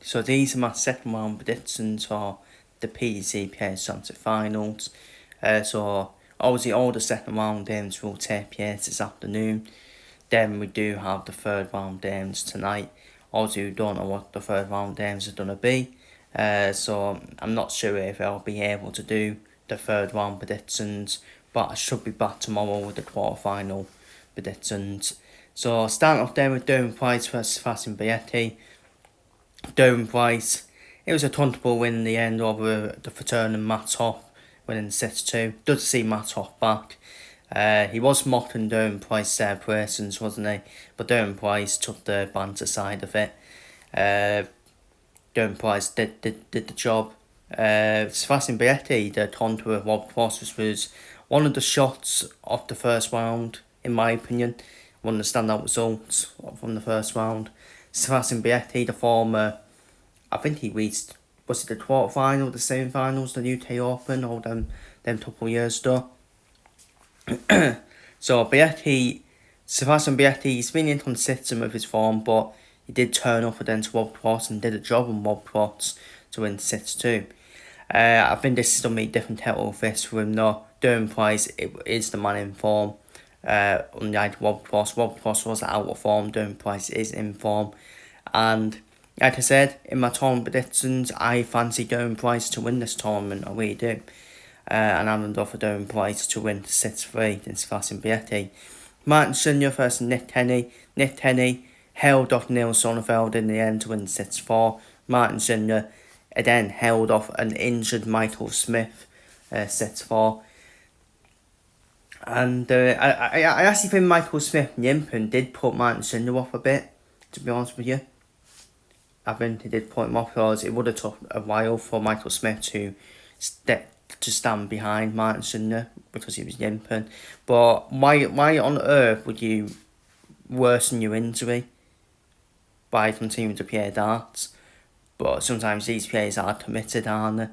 So these are my second round predictions for the PDC PS Championship Finals. So obviously all the second round games will take place this afternoon. Then we do have the third round games tonight. Obviously we don't know what the third round games are going to be. So I'm not sure if I'll be able to do the third round predictions, but I should be back tomorrow with the quarterfinal predictions. So starting off there with Durham Price versus Fasim Bayeti. Durham Price, it was a comfortable win in the end over the Fratern Matt Hoff, winning 6-2. Good to see Matt Hoff back. He was mocking Durham Price persons, wasn't he? But Durham Price took the banter side of it. Durham Price did the job. Sebastian Bietti, the contour of Rob Cross, was one of the shots of the first round, in my opinion. One of the standout results from the first round. Sebastian Bietti, the former, I think he reached, was it the quarterfinal, the semi-finals, the UK Open, all them couple of years ago. So Sebastian Bietti, he's been inconsistent with his form, but he did turn up against Rob Cross and did a job on Rob Cross to win 6-2. I think this is going to be a different title fist for him though. Durham Price is the man in form. Unlike Rob Cross was out of form. Durham Price is in form, and like I said in my tournament predictions, I fancy Durham Price to win this tournament. I really do, and I'm going for Durham Price to win 6-3 against Fasim Bietti. Martin Senior versus Nick Tenney. Nick Tenney held off Neil Sonnenfeld in the end to win 6-4. Martin Senior again held off an injured Michael Smith 6-4. And I actually think Michael Smith Yimpen did put Martin Senior off a bit, to be honest with you. I think he did put him off because it would have took a while for Michael Smith to stand behind Martin Senior because he was Yimpen. But why on earth would you worsen your injury by continuing to play darts? But sometimes these players are committed, aren't they?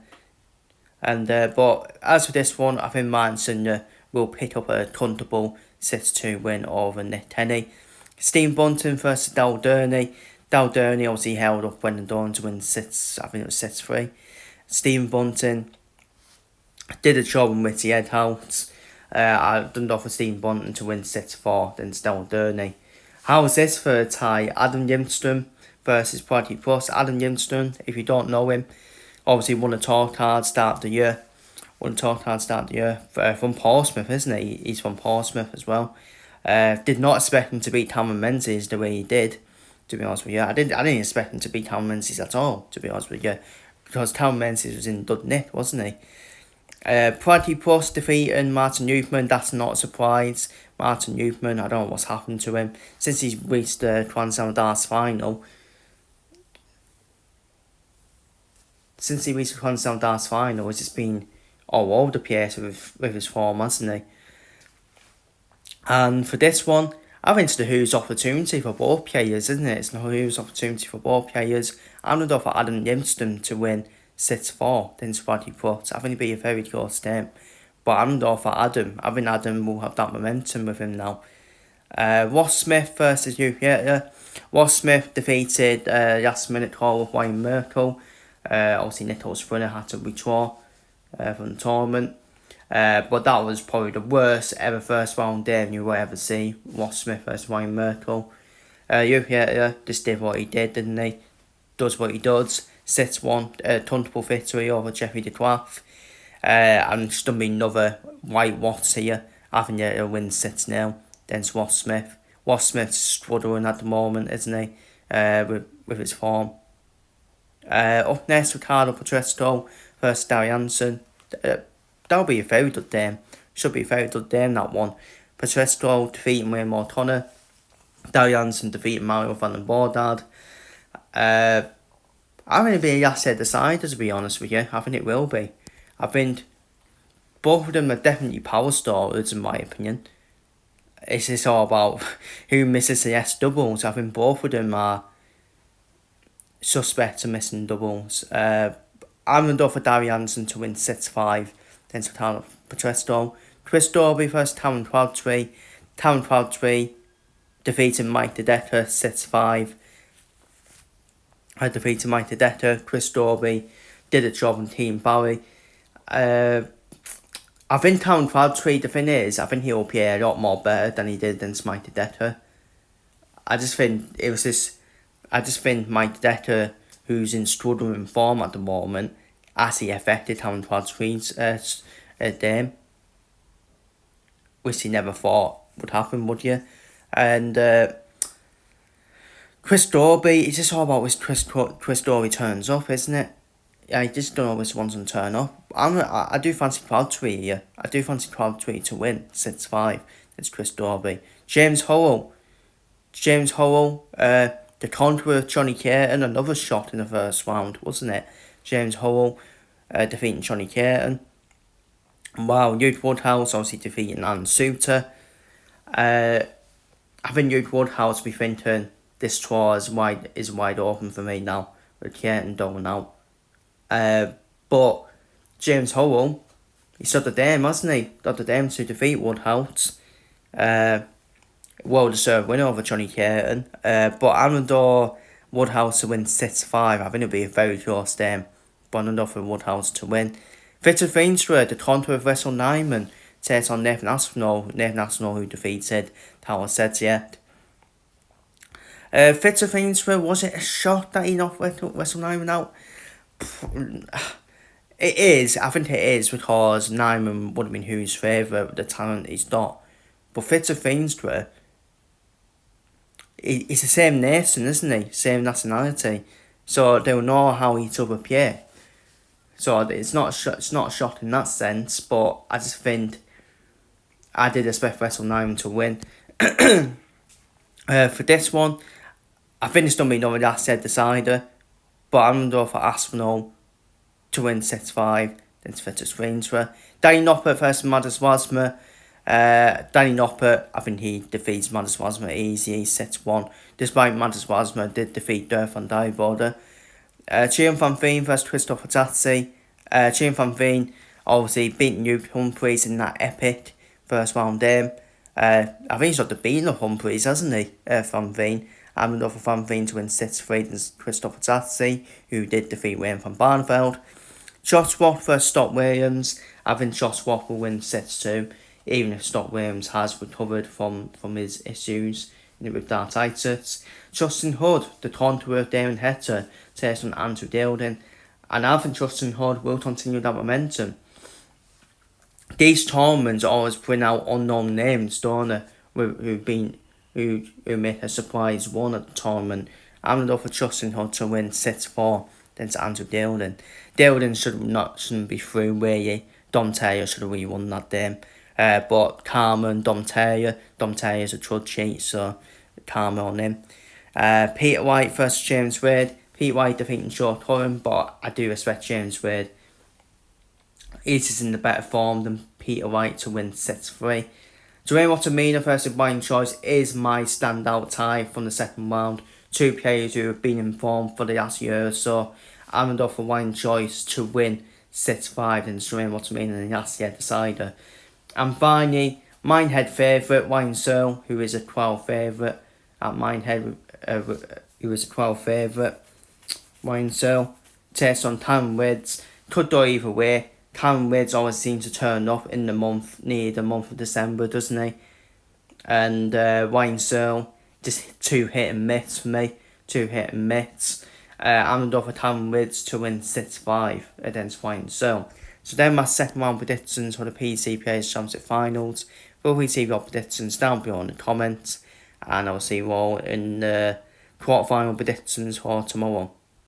And but as for this one, I think Martin Senior will pick up a comfortable 6-2 win over Nick Tenney. Steve Bunton versus Dal Durney. Dal Durney obviously held up when the Dawn to win 6-3. Steve Bunton did a job on Witty Headhouse. I done off for Steve Bunton to win 6-4 against Dal Durney. How was this for a tie? Adam Yimstrom versus Bradley Plus. Adam Yimstrom, if you don't know him, obviously won a tour card start of the year. From Portsmouth, isn't he? He's from Portsmouth as well. Did not expect him to beat Cameron Menzies the way he did, to be honest with you. I didn't expect him to beat Cameron Menzies at all, to be honest with you, because Cameron Menzies was in good nick, wasn't he? Bradley Plus defeating Martin Newman. That's not a surprise. Martin Newman, I don't know what's happened to him since he's reached the Grand Slam Darts final. Since he reached the Grand Slam Darts final, it's just been all over the place with his form, hasn't he? And for this one, I think it's the Who's opportunity for both players, isn't it? It's the Who's opportunity for both players. I'm going to go for Adam Yimston to win 6-4 against Bradley Prutt. I think it'll be a very close game. But I'm going to go for Adam. I think Adam will have that momentum with him now. Ross Smith versus Hugh Yater. Ross Smith defeated last minute call of Wayne Merkel. Obviously Nicholas Sprinter had to withdraw from the tournament. But that was probably the worst ever first round game you will ever see. Ross Smith versus Wayne Merkel. Hugh Yater just did what he did, didn't he? Does what he does. 6-1, comfortable victory over Jeffrey de Graaf. And it's going to be another white Watts here. I think he'll win 6-0 against Ross Smith. Ross Smith's struggling at the moment, isn't he? With his form. Up next, Ricardo Petresco versus Darry Hansen. That'll be a very good game. Should be a very good game, that one. Petresco defeating Wayne O'Connor. Darry Hansen defeating Mario van den Bordard. I think it'll be a last head decider, to be honest with you. I think it will be. I think both of them are definitely power stories, in my opinion. It's just all about who misses the S doubles. I think both of them are suspect of missing doubles. I'm going to go for Darry Hansen to win 6-5 against Petresco. Chris Dobie versus Taron Crabtree. Taron Crabtree defeating Mike De Decker 6-5. I defeated Mike Tedesco. Chris Dorby did a job on Team Barry. I think Town Crabtree, the thing is, I think he'll play a lot more better than he did against Mike Tedesco. I just think Mike Tedesco, who's in struggling form at the moment, actually affected Town Crabtree's game, which he never thought would happen, would you? And Chris Dorby, it's just all about when Chris Dorby turns up, isn't it? Yeah, he just don't always want to turn up. I do fancy Crabtree here. I do fancy Crabtree to win 6-5. It's Chris Dorby. James Howell, the counter with Johnny Caton, another shot in the first round, wasn't it? James Howell defeating Johnny Caton. Wow, Newt Woodhouse obviously defeating Alan Suter. I think Newt Woodhouse be thinking this tour is wide open for me now, with Caton going out. But James Howell, he stood the dame, hasn't he? Got the dame to defeat Woodhouse. Well deserved win over Johnny Caton. But Amador Woodhouse to win 6-5. I think it'll be a very close game. But enough for Woodhouse to win. Victor Feenstra, the counter of Wrestle Nyman, takes on Nathan Aspinall. Nathan Aspinall who defeated Tower Yet. Victor Feenstra, was it a shot that he knocked Wrestle Nyman out? It is. I think it is because Nyman would have been who's favourite with the talent he's got. But Victor Feenstra, he's the same nation, isn't he? Same nationality. So they'll know how each other play. So it's not a shot in that sense, but I just think I did expect Wrestle Nyman to win. For this one, I think it's going to be another last head decider, but I'm going to go for Aspinall to win 6-5, then Victor Feenstra. Danny Noppert versus Madis Wasmer. Danny Noppert, I think he defeats Madis Wasmer easy, 6-1, despite Madis Wasmer did defeat Durf van Dijkvoorde. Chian Van Veen versus Christopher Tatsi. Chian Van Veen obviously beat Newt Humphreys in that epic first round game. I think he's got the beating of Humphreys, hasn't he? Van Veen. I'm going to go for Van Veen to win 6-3 than Christopher Tatsi, who did defeat Wayne van Barneveld. Josh Watt versus Stock Williams. I think Josh Watt will win 6-2, even if Stock Williams has recovered from his issues with arthritis. Justin Hood, the contour of Darren Hector, takes on Andrew Dildon, and I think Justin Hood will continue that momentum. These tournaments always bring out unknown names, don't they? Who make a surprise won at the tournament. I'm going to go for Justin Hood to win 6-4, then to Andrew Dildon. Dildon shouldn't be through, really. Dom Taylor should have really won that game. But Carmen, Dom Taylor's a trud cheat, so Carmen on him. Peter White versus James Wade. Peter White defeating Joe Curran, but I do expect James Wade. He's just in the better form than Peter White to win 6-3. Dwayne Wattamina versus Wayne Choice is my standout tie from the second round. Two players who have been in form for the last year or so. I'm going to go for Wayne Choice to win 6-5 and Dwayne Wattamina in the last year decider. And finally, Minehead favourite Wayne Searle, who is a 12 favourite at Minehead, who is a 12 favourite. Wayne Searle takes on Cameron Woods. Could go either way. Cameron Woods always seems to turn up in near the month of December, doesn't he? And Wayne Searle, just two hit and miss for me. I'm going to go for Cameron Woods to win 6-5 against Wayne Searle. So then my second round predictions for the PDC Players Championship Finals. Feel free to leave your predictions down below in the comments. And I'll see you all in the quarterfinal predictions for tomorrow.